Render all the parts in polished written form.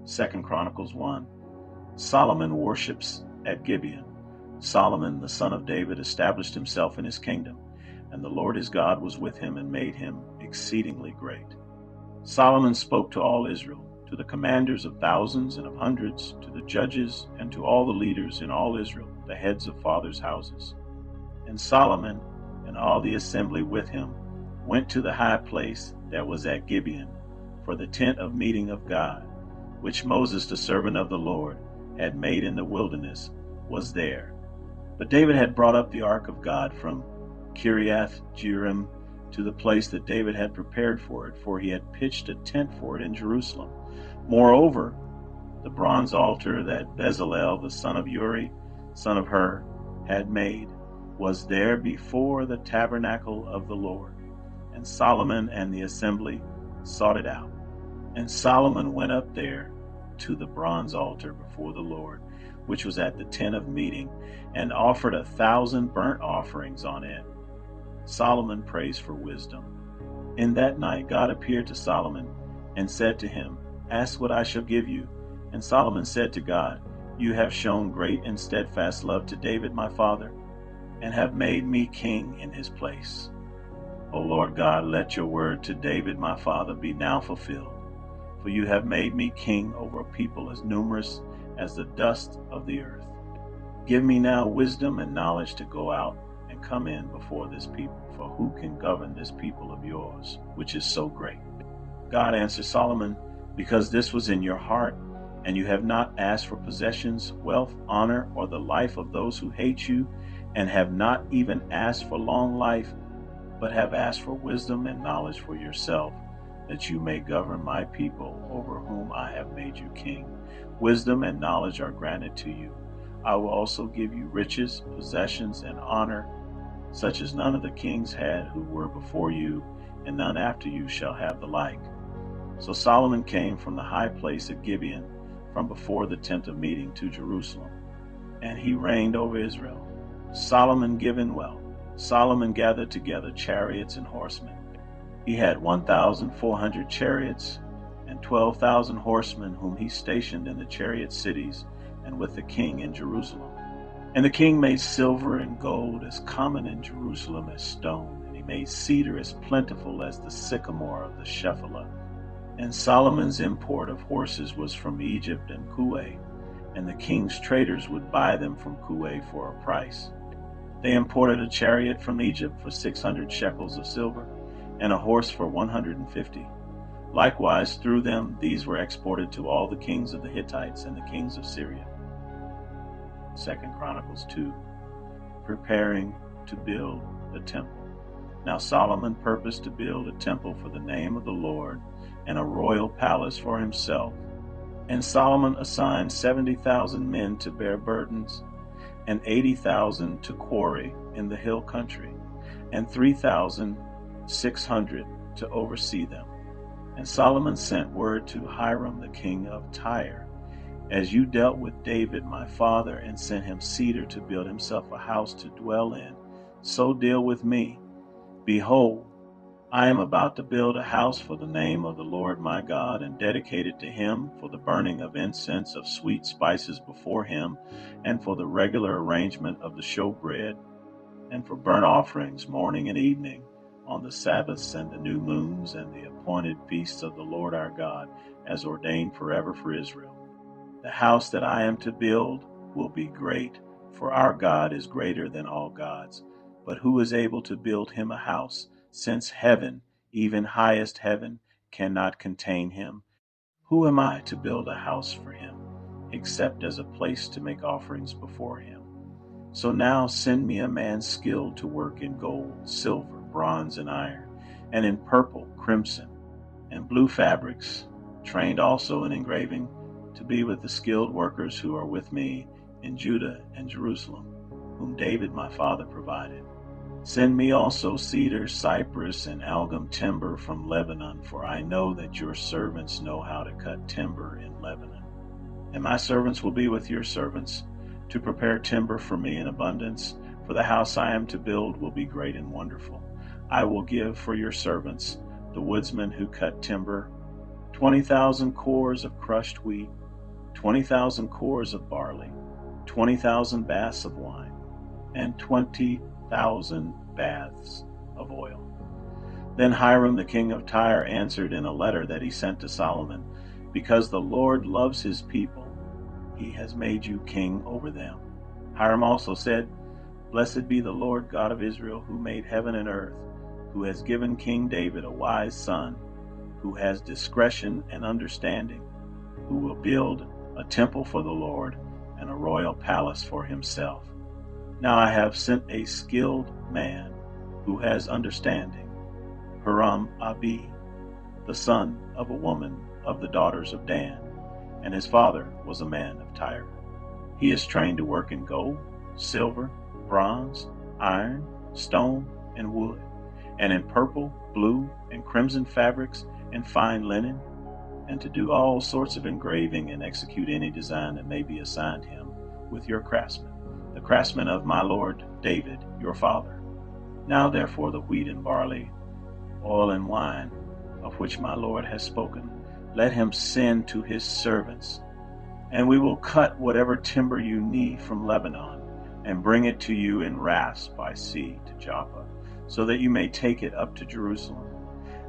2 Chronicles 1. Solomon worships at Gibeon. Solomon, the son of David, established himself in his kingdom, and the Lord his God was with him and made him exceedingly great. Solomon spoke to all Israel, to the commanders of thousands and of hundreds, to the judges, and to all the leaders in all Israel, the heads of fathers' houses. And Solomon and all the assembly with him went to the high place that was at Gibeon, for the tent of meeting of God, which Moses the servant of the Lord had made in the wilderness, was there. But David had brought up the ark of God from Kiriath Jearim to the place that David had prepared for it, for he had pitched a tent for it in Jerusalem. Moreover, the bronze altar that Bezalel, the son of Uri, son of Hur, had made, was there before the tabernacle of the Lord. And Solomon and the assembly sought it out. And Solomon went up there to the bronze altar before the Lord, which was at the tent of meeting, and offered 1,000 burnt offerings on it. Solomon prays for wisdom. In that night God appeared to Solomon and said to him, "Ask what I shall give you." And Solomon said to God, "You have shown great and steadfast love to David my father, and have made me king in his place. O Lord God, let your word to David my father be now fulfilled. For you have made me king over a people as numerous as the dust of the earth. Give me now wisdom and knowledge to go out and come in before this people, for who can govern this people of yours, which is so great?" God answered Solomon, "Because this was in your heart, and you have not asked for possessions, wealth, honor, or the life of those who hate you, and have not even asked for long life, but have asked for wisdom and knowledge for yourself, that you may govern my people over whom I have made you king. Wisdom and knowledge are granted to you. I will also give you riches, possessions, and honor, such as none of the kings had who were before you, and none after you shall have the like." So Solomon came from the high place at Gibeon, from before the tent of meeting to Jerusalem, and he reigned over Israel. Solomon given wealth. Solomon gathered together chariots and horsemen. He had 1,400 chariots and 12,000 horsemen, whom he stationed in the chariot cities and with the king in Jerusalem. And the king made silver and gold as common in Jerusalem as stone, and he made cedar as plentiful as the sycamore of the Shephelah. And Solomon's import of horses was from Egypt and Kuwait, and the king's traders would buy them from Kuwait for a price. They imported a chariot from Egypt for 600 shekels of silver, and a horse for 150. Likewise, through them these were exported to all the kings of the Hittites and the kings of Syria. 2 Chronicles 2. Preparing to build the temple. Now Solomon purposed to build a temple for the name of the Lord, and a royal palace for himself. And Solomon assigned 70,000 men to bear burdens, and 80,000 to quarry in the hill country, and 3,600 to oversee them. And Solomon sent word to Hiram the king of Tyre, "As you dealt with David my father, and sent him cedar to build himself a house to dwell in, so deal with me. Behold, I am about to build a house for the name of the Lord my God, and dedicate it to him for the burning of incense of sweet spices before him, and for the regular arrangement of the showbread, and for burnt offerings morning and evening, on the Sabbaths and the new moons, and the appointed feasts of the Lord our God, as ordained forever for Israel. The house that I am to build will be great, for our God is greater than all gods. But who is able to build him a house, since heaven, even highest heaven, cannot contain him? Who am I to build a house for him, except as a place to make offerings before him? So now send me a man skilled to work in gold, silver, bronze, and iron, and in purple, crimson, and blue fabrics, trained also in engraving, to be with the skilled workers who are with me in Judah and Jerusalem, whom David my father provided. Send me also cedar, cypress, and algum timber from Lebanon, for I know that your servants know how to cut timber in Lebanon. And my servants will be with your servants, to prepare timber for me in abundance, for the house I am to build will be great and wonderful. I will give for your servants the woodsmen who cut timber 20,000 cores of crushed wheat, 20,000 cores of barley, 20,000 baths of wine, and 20,000 baths of oil. Then Hiram the king of Tyre answered in a letter that he sent to Solomon, "Because the Lord loves his people, he has made you king over them." Hiram also said, "Blessed be the Lord God of Israel, who made heaven and earth, who has given King David a wise son, who has discretion and understanding, who will build a temple for the Lord and a royal palace for himself. Now I have sent a skilled man who has understanding, Huram-Abi, the son of a woman of the daughters of Dan, and his father was a man of Tyre. He is trained to work in gold, silver, bronze, iron, stone, and wood, and in purple, blue, and crimson fabrics, and fine linen, and to do all sorts of engraving and execute any design that may be assigned him with your craftsmen, the craftsmen of my lord David, your father. Now therefore the wheat and barley, oil and wine, of which my lord has spoken, let him send to his servants, and we will cut whatever timber you need from Lebanon, and bring it to you in rafts by sea to Joppa, so that you may take it up to Jerusalem."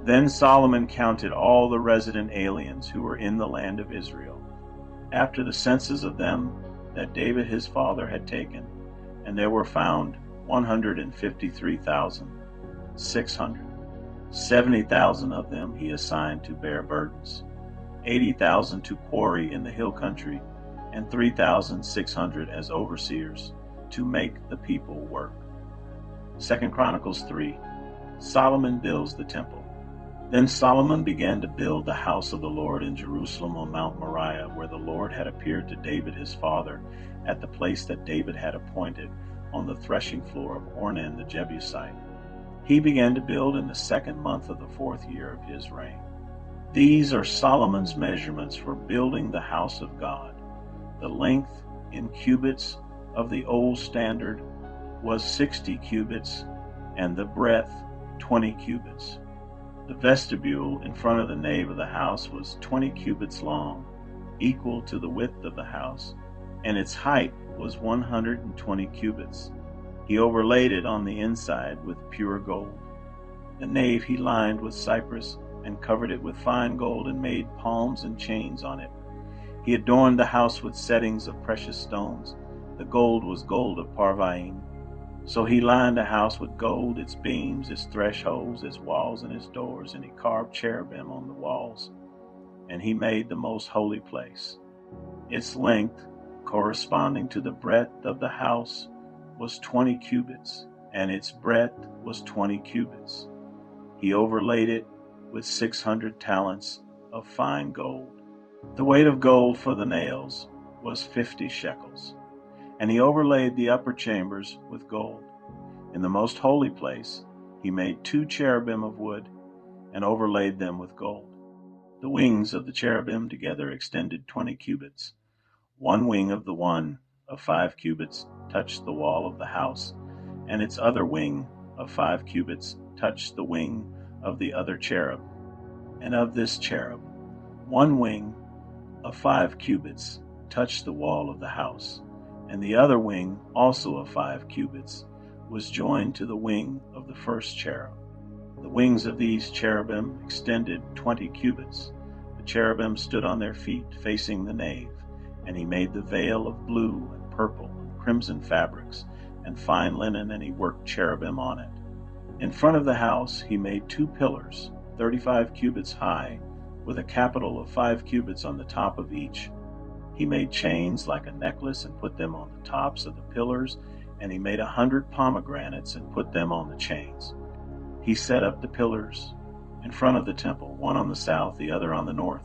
Then Solomon counted all the resident aliens who were in the land of Israel, after the census of them that David his father had taken, and there were found 153,600. 70,000 of them he assigned to bear burdens, 80,000 to quarry in the hill country, and 3,600 as overseers to make the people work. 2 Chronicles 3. Solomon builds the temple. Then Solomon began to build the house of the Lord in Jerusalem on Mount Moriah, where the Lord had appeared to David his father, at the place that David had appointed, on the threshing floor of Ornan the Jebusite. He began to build in the 2nd month of the 4th year of his reign. These are Solomon's measurements for building the house of God. The length in cubits of the old standard was 60 cubits, and the breadth 20 cubits. The vestibule in front of the nave of the house was 20 cubits long, equal to the width of the house, and its height was 120 cubits. He overlaid it on the inside with pure gold. The nave he lined with cypress and covered it with fine gold and made palms and chains on it. He adorned the house with settings of precious stones. The gold was gold of Parvaim. So he lined the house with gold, its beams, its thresholds, its walls, and its doors, and he carved cherubim on the walls. And he made the most holy place. Its length, corresponding to the breadth of the house, was 20 cubits, and its breadth was 20 cubits. He overlaid it with 600 talents of fine gold. The weight of gold for the nails was 50 shekels. And he overlaid the upper chambers with gold. In the most holy place, he made 2 cherubim of wood and overlaid them with gold. The wings of the cherubim together extended 20 cubits. One wing of the one of 5 cubits touched the wall of the house, and its other wing of 5 cubits touched the wing of the other cherub. And of this cherub, one wing of 5 cubits touched the wall of the house, and the other wing, also of 5 cubits, was joined to the wing of the first cherub. The wings of these cherubim extended 20 cubits. The cherubim stood on their feet, facing the nave, and he made the veil of blue and purple and crimson fabrics and fine linen, and he worked cherubim on it. In front of the house he made 2 pillars, 35 cubits high, with a capital of 5 cubits on the top of each. He made chains like a necklace and put them on the tops of the pillars, and he made 100 pomegranates and put them on the chains. He set up the pillars in front of the temple, one on the south, the other on the north.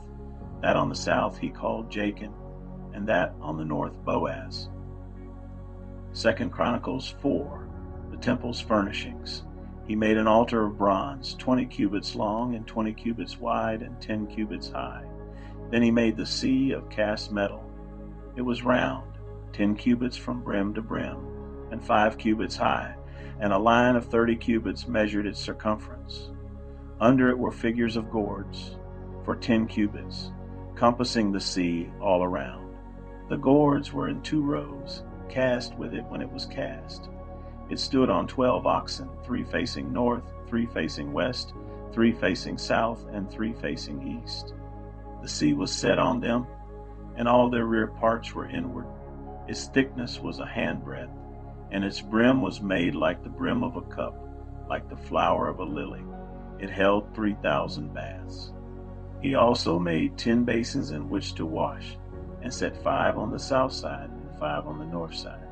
That on the south he called Jachin, and that on the north Boaz. 2 Chronicles 4, the temple's furnishings. He made an altar of bronze, 20 cubits long and 20 cubits wide and 10 cubits high. Then he made the sea of cast metal. It was round, 10 cubits from brim to brim, and 5 cubits high, and a line of 30 cubits measured its circumference. Under it were figures of gourds, for 10 cubits, compassing the sea all around. The gourds were in 2 rows, cast with it when it was cast. It stood on 12 oxen, 3 facing north, 3 facing west, 3 facing south, and 3 facing east. The sea was set on them, and all their rear parts were inward. Its thickness was a handbreadth, and its brim was made like the brim of a cup, like the flower of a lily. It held 3,000 baths. He also made 10 basins in which to wash, and set 5 on the south side and 5 on the north side.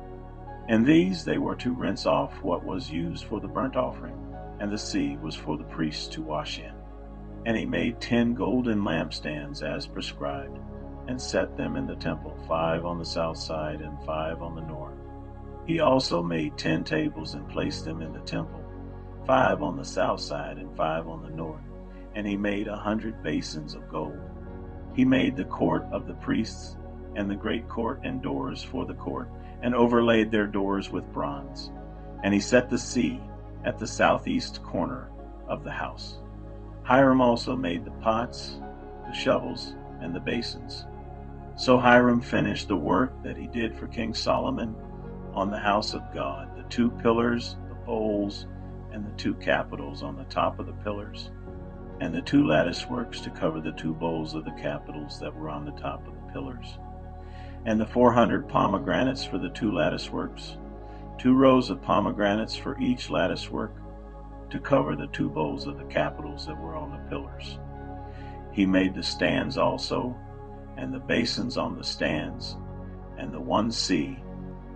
And these they were to rinse off what was used for the burnt offering, and the sea was for the priests to wash in. And he made 10 golden lampstands as prescribed, and set them in the temple, 5 on the south side and 5 on the north. He also made 10 tables and placed them in the temple, 5 on the south side and 5 on the north. And he made 100 basins of gold. He made the court of the priests and the great court and doors for the court, and overlaid their doors with bronze. And he set the sea at the southeast corner of the house. Hiram also made the pots, the shovels, and the basins. So Hiram finished the work that he did for King Solomon on the house of God, the 2 pillars, the bowls, and the 2 capitals on the top of the pillars, and the 2 lattice works to cover the 2 bowls of the capitals that were on the top of the pillars, and the 400 pomegranates for the 2 lattice works, 2 rows of pomegranates for each lattice work, to cover the 2 bowls of the capitals that were on the pillars. He made the stands also, and the basins on the stands, and the 1 sea,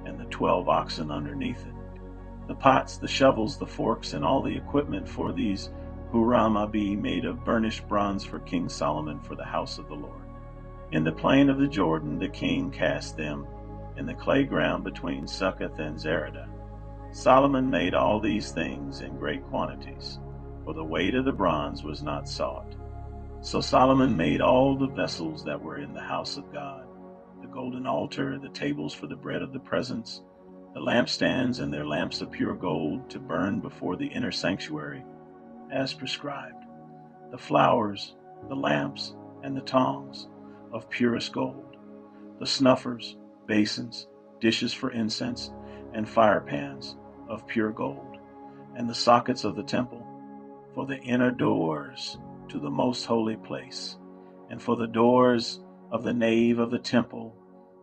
and the 12 oxen underneath it. The pots, the shovels, the forks, and all the equipment for these Huram-Abi made of burnished bronze for King Solomon for the house of the Lord. In the plain of the Jordan the king cast them in the clay ground between Succoth and Zeradah. Solomon made all these things in great quantities, for the weight of the bronze was not sought. So Solomon made all the vessels that were in the house of God, the golden altar, the tables for the bread of the presence, the lampstands and their lamps of pure gold to burn before the inner sanctuary, as prescribed, the flowers, the lamps, and the tongs of purest gold, the snuffers, basins, dishes for incense, and fire pans of pure gold, and the sockets of the temple, for the inner doors to the most holy place, and for the doors of the nave of the temple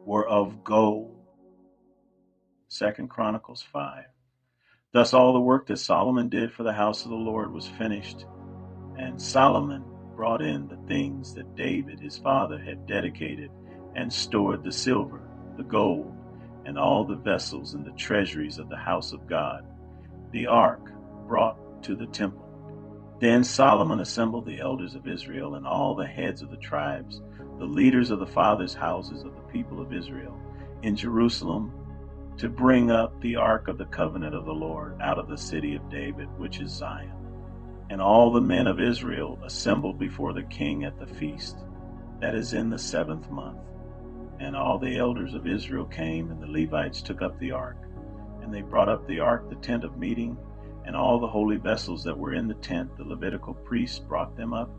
were of gold. 2 Chronicles 5. Thus all the work that Solomon did for the house of the Lord was finished, and Solomon brought in the things that David his father had dedicated, and stored the silver, the gold, and all the vessels in the treasuries of the house of God, the ark brought to the temple. Then Solomon assembled the elders of Israel and all the heads of the tribes, the leaders of the fathers' houses of the people of Israel, in Jerusalem, to bring up the ark of the covenant of the Lord out of the city of David, which is Zion. And all the men of Israel assembled before the king at the feast, that is in the 7th month. And all the elders of Israel came, and the Levites took up the ark. And they brought up the ark, the tent of meeting, and all the holy vessels that were in the tent, the Levitical priests brought them up.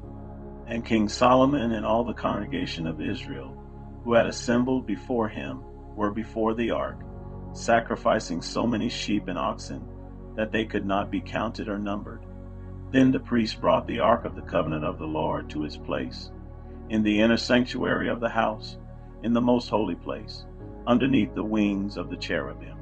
And King Solomon and all the congregation of Israel, who had assembled before him, were before the ark, sacrificing so many sheep and oxen that they could not be counted or numbered. Then the priests brought the ark of the covenant of the Lord to its place, in the inner sanctuary of the house, in the most holy place, underneath the wings of the cherubim.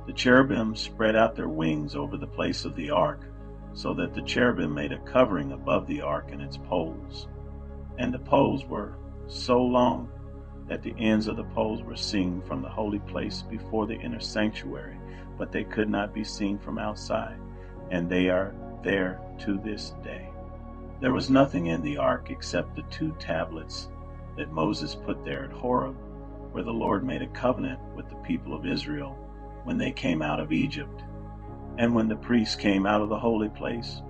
The cherubim spread out their wings over the place of the ark, so that the cherubim made a covering above the ark and its poles. And the poles were so long that the ends of the poles were seen from the holy place before the inner sanctuary, but they could not be seen from outside, and they are there to this day. There was nothing in the ark except the 2 tablets that Moses put there at Horeb, where the Lord made a covenant with the people of Israel when they came out of Egypt. And when the priests came out of the holy place,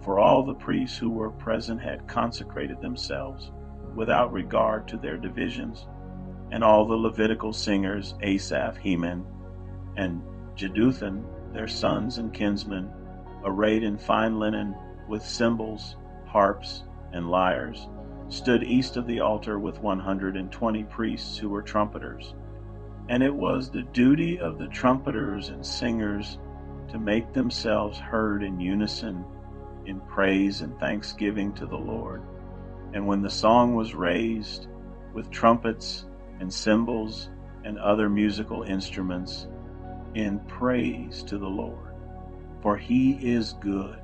for all the priests who were present had consecrated themselves without regard to their divisions, and all the Levitical singers, Asaph, Heman, and Jeduthun, their sons and kinsmen, arrayed in fine linen with cymbals, harps, and lyres, stood east of the altar with 120 priests who were trumpeters. And it was the duty of the trumpeters and singers to make themselves heard in unison in praise and thanksgiving to the Lord. And when the song was raised with trumpets and cymbals and other musical instruments, in praise to the Lord. For he is good,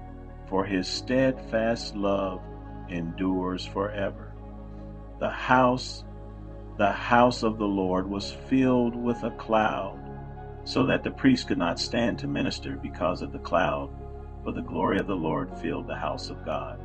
for his steadfast love endures forever. The house of the Lord was filled with a cloud, so that the priest could not stand to minister because of the cloud, for the glory of the Lord filled the house of God.